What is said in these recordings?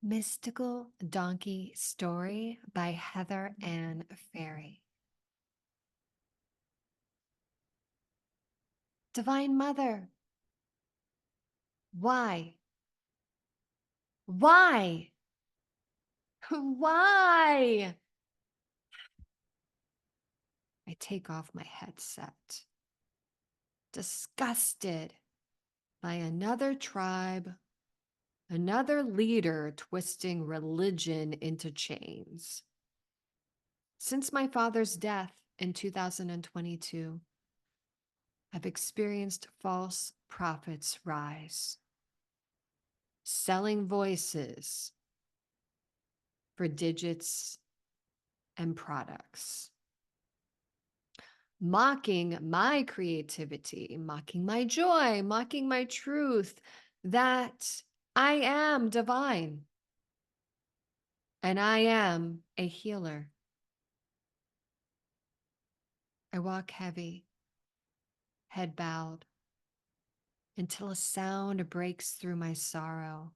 Mystical Donkey Story by Heather Ann Ferri. Divine Mother, why? Why? Why? I take off my headset, disgusted by another tribe, another leader twisting religion into chains. Since my father's death in 2022, I've experienced false prophets rise, selling voices for digits and products, mocking my creativity, mocking my joy, mocking my truth that I am divine and I am a healer. I walk heavy, head bowed, until a sound breaks through my sorrow.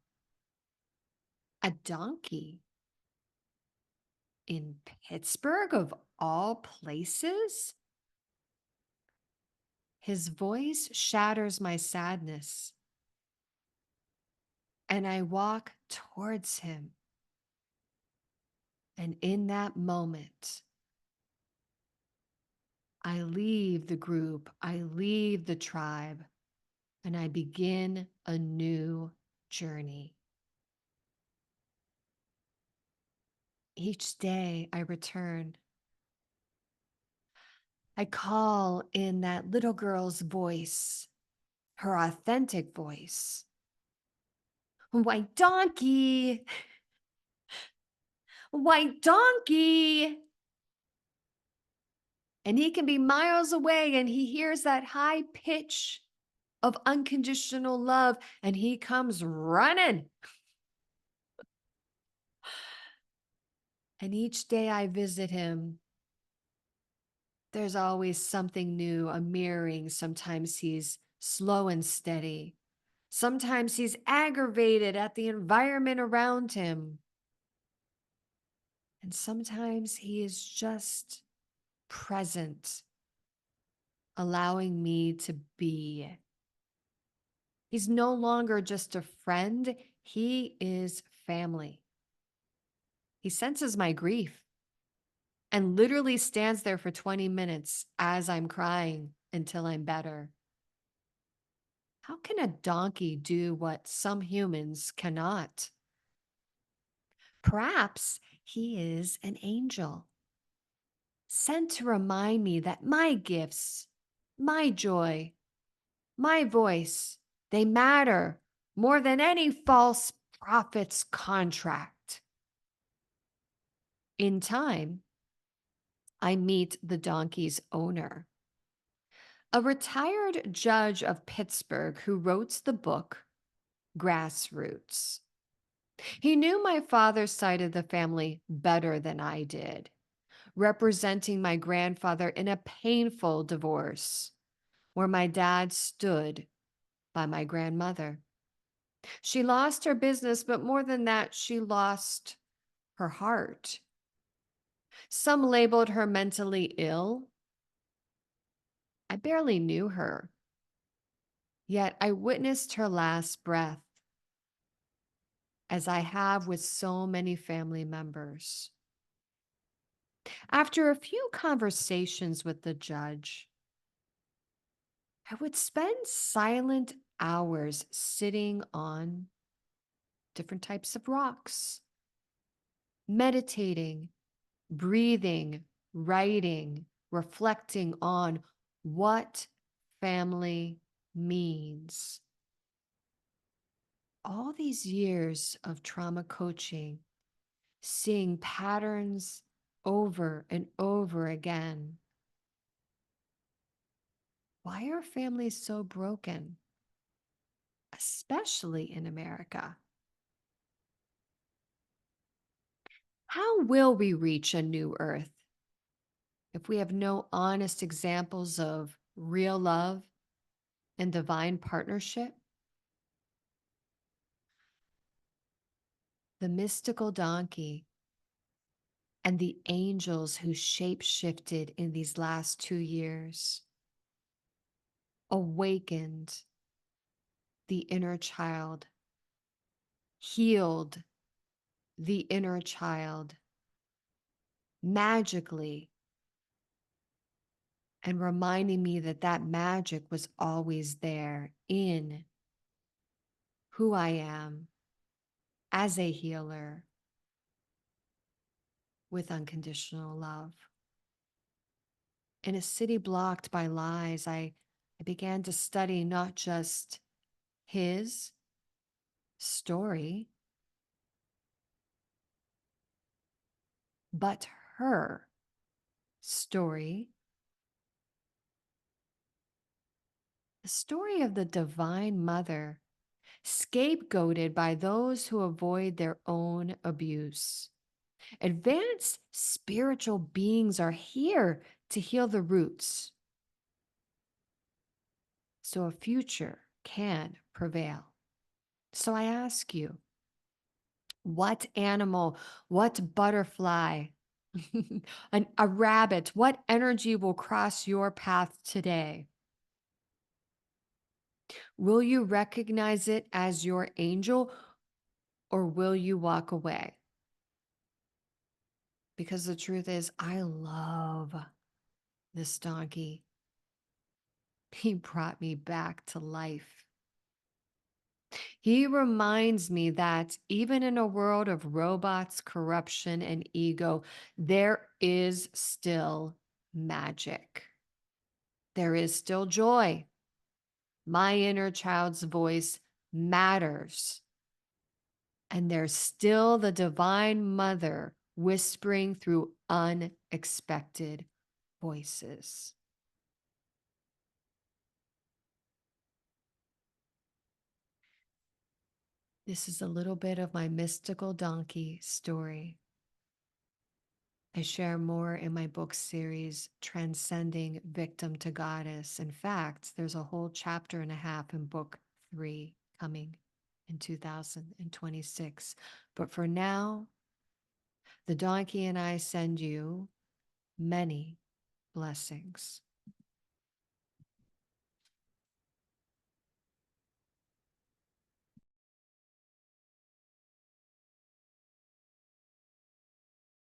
A donkey in Pittsburgh, of all places? His voice shatters my sadness, and I walk towards him. And in that moment, I leave the group, I leave the tribe, and I begin a new journey. Each day I return. I call in that little girl's voice, her authentic voice. White donkey, white donkey. And he can be miles away and he hears that high pitch of unconditional love and he comes running. And each day I visit him, there's always something new, a mirroring. Sometimes he's slow and steady. Sometimes he's aggravated at the environment around him. And sometimes he is just present, allowing me to be. He's no longer just a friend, he is family. He senses my grief and literally stands there for 20 minutes as I'm crying until I'm better. How can a donkey do what some humans cannot? Perhaps he is an angel, sent to remind me that my gifts, my joy, my voice, they matter more than any false prophet's contract. In time, I meet the donkey's owner, a retired judge of Pittsburgh who wrote the book Grassroots. He knew my father's side of the family better than I did, representing my grandfather in a painful divorce where my dad stood by my grandmother. She lost her business, but more than that, she lost her heart. Some labeled her mentally ill. I barely knew her, yet I witnessed her last breath, as I have with so many family members. After a few conversations with the judge, I would spend silent hours sitting on different types of rocks, meditating, breathing, writing, reflecting on what family means. All these years of trauma coaching, seeing patterns over and over again. Why are families so broken, especially in America? How will we reach a new earth if we have no honest examples of real love and divine partnership? the mystical donkey, and the angels who shape shifted in these last 2 years awakened the inner child, healed the inner child magically, and reminding me that that magic was always there in who I am as a healer with unconditional love. In a city blocked by lies, I began to study not just his story, but her story, the story of the Divine Mother, scapegoated by those who avoid their own abuse. Advanced spiritual beings are here to heal the roots so a future can prevail. So I ask you, what animal, what butterfly, a rabbit, what energy will cross your path today? Will you recognize it as your angel, or will you walk away? Because the truth is, I love this donkey. He brought me back to life. He reminds me that even in a world of robots, corruption, and ego, there is still magic. There is still joy. My inner child's voice matters. And there's still the Divine Mother whispering through unexpected voices. This is a little bit of my mystical donkey story. I share more in my book series, Transcending Victim to Goddess. In fact, there's a whole chapter and a half in book 3 coming in 2026. But for now, the donkey and I send you many blessings.